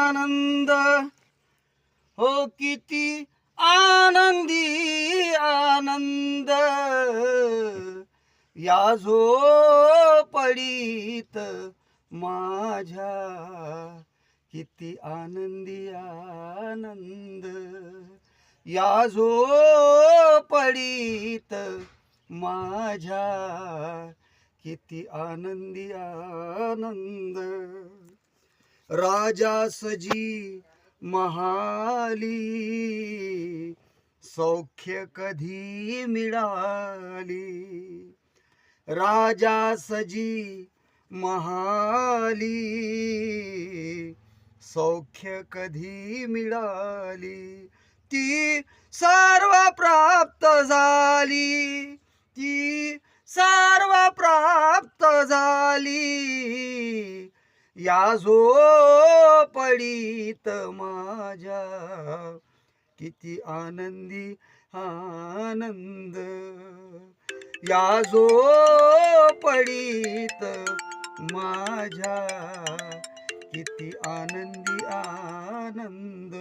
आनंद, हो किती आनंदी आनंद, या झोपडीत माझ्या किती आनंदी आनंद, या झोपडीत माझ्या किती आनंदी आनंद. राजा सजी महाली, सौख्य कधी मिळाली. राजा सजी महाली, सौख्य कधी मिळाली. ती सर्व प्राप्त झाली, ती सर्व प्राप्त झाली, या झोपडीत माझ्या किती आनंदी आनंद, या झोपडीत माझ्या किती आनंदी आनंद.